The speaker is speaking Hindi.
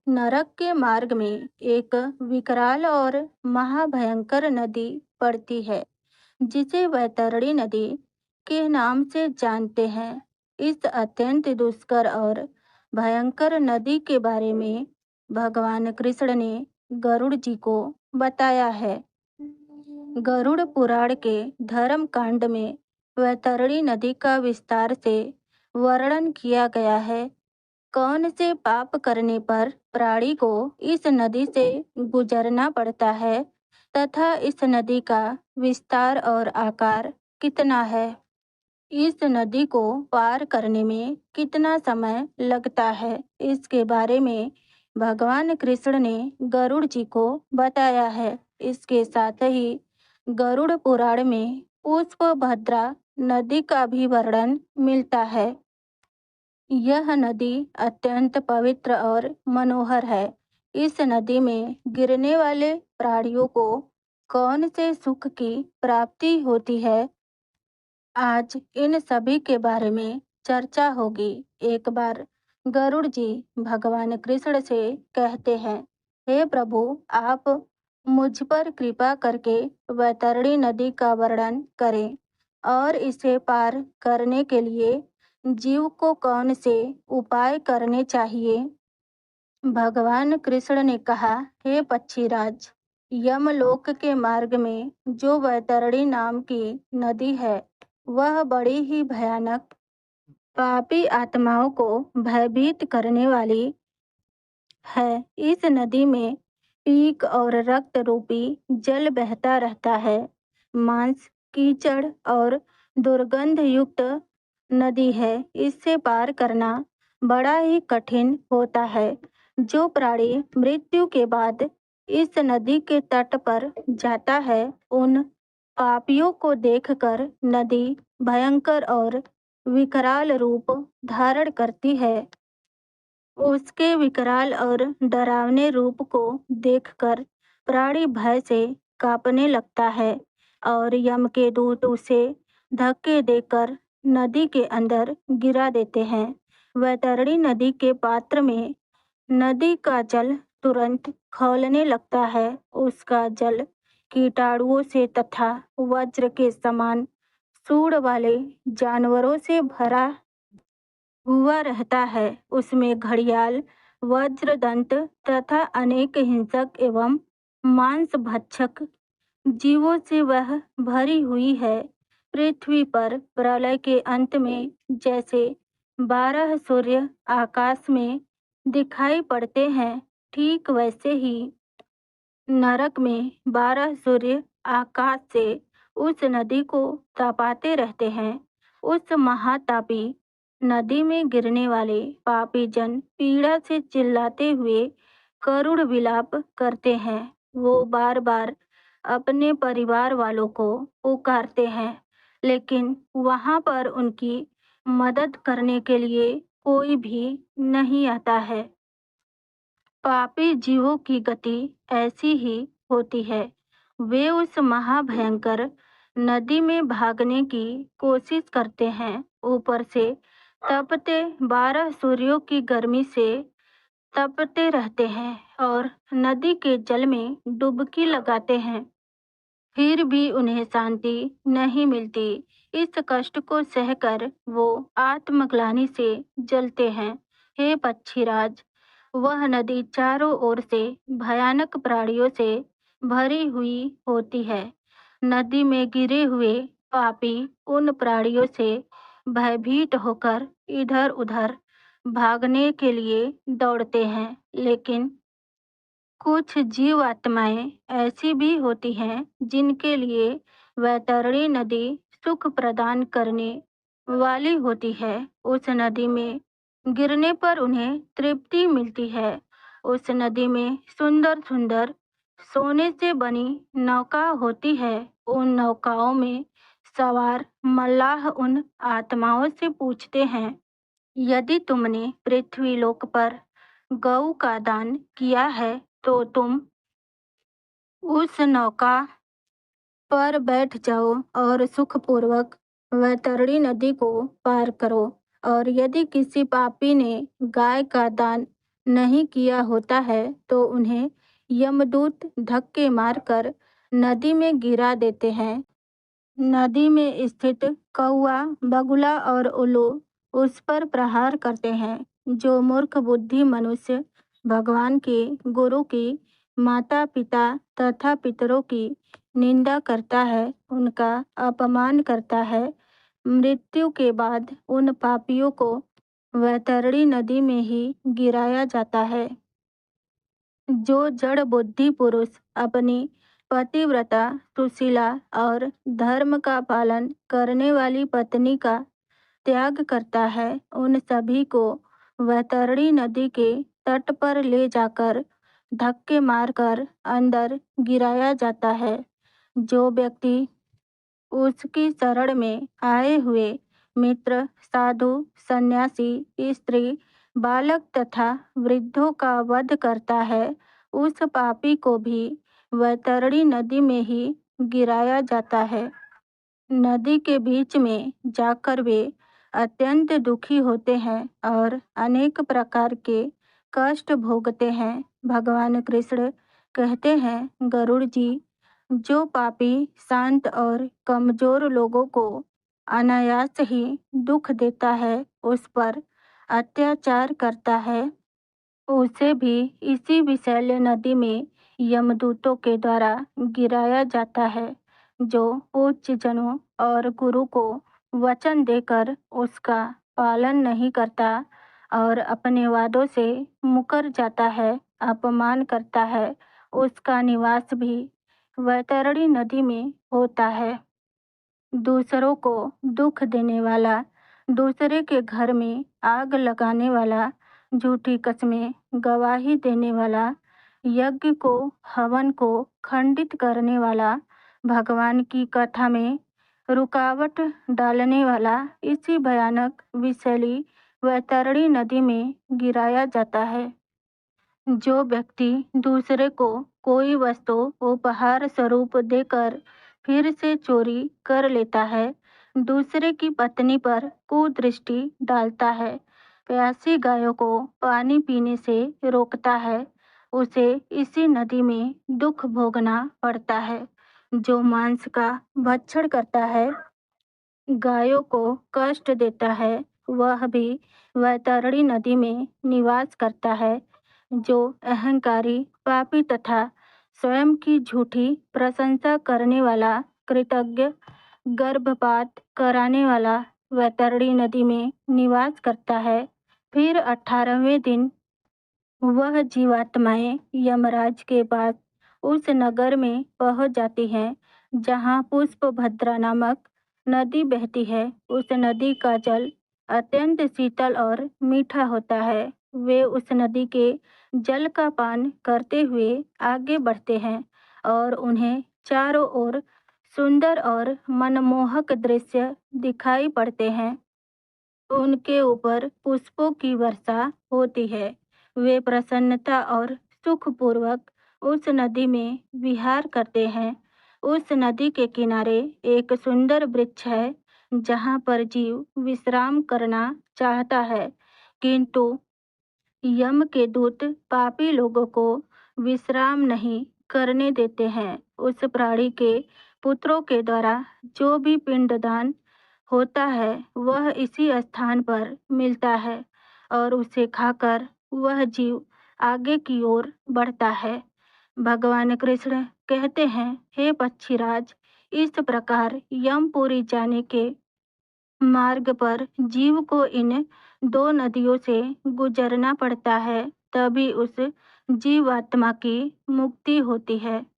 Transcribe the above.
नरक के मार्ग में एक विकराल और महाभयंकर नदी पड़ती है, जिसे वैतरणी नदी के नाम से जानते हैं। इस अत्यंत दुष्कर और भयंकर नदी के बारे में भगवान कृष्ण ने गरुड़ जी को बताया है। गरुड़ पुराण के धर्म कांड में वैतरणी नदी का विस्तार से वर्णन किया गया है। कौन से पाप करने पर प्राणी को इस नदी से गुजरना पड़ता है तथा इस नदी का विस्तार और आकार कितना है। इस नदी को पार करने में कितना समय लगता है, इसके बारे में भगवान कृष्ण ने गरुड़ जी को बताया है। इसके साथ ही गरुड़ पुराण में पुष्पभद्रा नदी का भी वर्णन मिलता है। यह नदी अत्यंत पवित्र और मनोहर है। इस नदी में गिरने वाले प्राणियों को कौन से सुख की प्राप्ति होती है, आज इन सभी के बारे में चर्चा होगी। एक बार गरुड़ जी भगवान कृष्ण से कहते हैं, हे प्रभु, आप मुझ पर कृपा करके वैतरणी नदी का वर्णन करें और इसे पार करने के लिए जीव को कौन से उपाय करने चाहिए। भगवान कृष्ण ने कहा, हे पक्षीराज, यमलोक के मार्ग में जो वैतरणी नाम की नदी है, वह बड़ी ही भयानक पापी आत्माओं को भयभीत करने वाली है। इस नदी में पीक और रक्त रूपी जल बहता रहता है। मांस, कीचड़ और दुर्गंध युक्त नदी है। इससे पार करना बड़ा ही कठिन होता है। जो प्राणी मृत्यु के बाद इस नदी के तट पर जाता है, उन पापियों को देखकर नदी भयंकर और विकराल रूप धारण करती है। उसके विकराल और डरावने रूप को देखकर प्राणी भय से कांपने लगता है और यम के दूत उसे धक्के देकर नदी के अंदर गिरा देते हैं। वैतरणी नदी के पात्र में नदी का जल तुरंत खौलने लगता है। उसका जल कीटाणुओं से तथा वज्र के समान सूंड वाले जानवरों से भरा हुआ रहता है। उसमें घड़ियाल, वज्रदंत तथा अनेक हिंसक एवं मांस भक्षक जीवों से वह भरी हुई है। पृथ्वी पर प्रलय के अंत में जैसे 12 सूर्य आकाश में दिखाई पड़ते हैं, ठीक वैसे ही नरक में 12 सूर्य आकाश से उस नदी को तपाते रहते हैं। उस महातापी नदी में गिरने वाले पापी जन पीड़ा से चिल्लाते हुए करुण विलाप करते हैं। वो बार बार अपने परिवार वालों को पुकारते हैं, लेकिन वहां पर उनकी मदद करने के लिए कोई भी नहीं आता है। पापी जीवों की गति ऐसी ही होती है। वे उस महाभयंकर नदी में भागने की कोशिश करते हैं। ऊपर से तपते 12 सूर्यों की गर्मी से तपते रहते हैं और नदी के जल में डुबकी लगाते हैं, फिर भी उन्हें शांति नहीं मिलती। इस कष्ट को सहकर वो आत्मग्लानि से जलते हैं। हे पक्षीराज, वह नदी चारों ओर से भयानक प्राणियों से भरी हुई होती है। नदी में गिरे हुए पापी उन प्राणियों से भयभीत होकर इधर उधर भागने के लिए दौड़ते हैं, लेकिन कुछ जीव आत्माएं ऐसी भी होती हैं जिनके लिए वैतरणी नदी सुख प्रदान करने वाली होती है। उस नदी में गिरने पर उन्हें तृप्ति मिलती है। उस नदी में सुंदर सुंदर सोने से बनी नौका होती है। उन नौकाओं में सवार मल्लाह उन आत्माओं से पूछते हैं, यदि तुमने पृथ्वी लोक पर गऊ का दान किया है तो तुम उस नौका पर बैठ जाओ और सुखपूर्वक वैतरणी नदी को पार करो। और यदि किसी पापी ने गाय का दान नहीं किया होता है तो उन्हें यमदूत धक्के मारकर नदी में गिरा देते हैं। नदी में स्थित कौआ, बगुला और उल्लू उस पर प्रहार करते हैं। जो मूर्ख बुद्धि मनुष्य भगवान के, गुरु की, माता पिता तथा पितरों की निंदा करता है, उनका अपमान करता है, मृत्यु के बाद उन पापियों को वैतरणी नदी में ही गिराया जाता है। जो जड़ बुद्धि पुरुष अपनी पतिव्रता, सुशीला और धर्म का पालन करने वाली पत्नी का त्याग करता है, उन सभी को वैतरणी नदी के तट पर ले जाकर धक्के मारकर अंदर गिराया जाता है। जो व्यक्ति उसकी शरण में आए हुए मित्र, साधु, सन्यासी, स्त्री, बालक तथा वृद्धों का वध करता है, उस पापी को भी वैतरणी नदी में ही गिराया जाता है। नदी के बीच में जाकर वे अत्यंत दुखी होते हैं और अनेक प्रकार के कष्ट भोगते हैं। भगवान कृष्ण कहते हैं, गरुड़ जी, जो पापी, शांत और कमजोर लोगों को अनायास ही दुख देता है, उस पर अत्याचार करता है, उसे भी इसी विषैले नदी में यमदूतों के द्वारा गिराया जाता है। जो उच्च जनों और गुरु को वचन देकर उसका पालन नहीं करता और अपने वादों से मुकर जाता है, अपमान करता है, उसका निवास भी वैतरणी नदी में होता है। दूसरों को दुख देने वाला, दूसरे के घर में आग लगाने वाला, झूठी कस्में गवाही देने वाला, यज्ञ को, हवन को खंडित करने वाला, भगवान की कथा में रुकावट डालने वाला, इसी भयानक विषैली वैतरणी नदी में गिराया जाता है। जो व्यक्ति दूसरे को कोई वस्तु उपहार स्वरूप देकर फिर से चोरी कर लेता है, दूसरे की पत्नी पर कुदृष्टि डालता है, प्यासी गायों को पानी पीने से रोकता है, उसे इसी नदी में दुख भोगना पड़ता है। जो मांस का भक्षण करता है, गायों को कष्ट देता है, वह भी वैतरणी नदी में निवास करता है। जो अहंकारी, पापी तथा स्वयं की झूठी प्रशंसा करने वाला, कृतज्ञ, गर्भपात कराने वाला वैतरणी नदी में निवास करता है, फिर 18वें दिन वह जीवात्माएं यमराज के पास उस नगर में पहुंच जाती हैं जहां पुष्पभद्रा नामक नदी बहती है। उस नदी का जल अत्यंत शीतल और मीठा होता है। वे उस नदी के जल का पान करते हुए आगे बढ़ते हैं और उन्हें चारों ओर सुंदर और मनमोहक दृश्य दिखाई पड़ते हैं। उनके ऊपर पुष्पों की वर्षा होती है। वे प्रसन्नता और सुखपूर्वक उस नदी में विहार करते हैं। उस नदी के किनारे एक सुंदर वृक्ष है जहाँ पर जीव विश्राम करना चाहता है, किंतु यम के दूत पापी लोगों को विश्राम नहीं करने देते हैं। उस प्राणी के पुत्रों के द्वारा जो भी पिंडदान होता है, वह इसी स्थान पर मिलता है और उसे खाकर वह जीव आगे की ओर बढ़ता है। भगवान कृष्ण कहते हैं, हे पक्षीराज, इस प्रकार यमपुरी जाने के मार्ग पर जीव को इन दो नदियों से गुजरना पड़ता है, तभी उस जीवात्मा की मुक्ति होती है।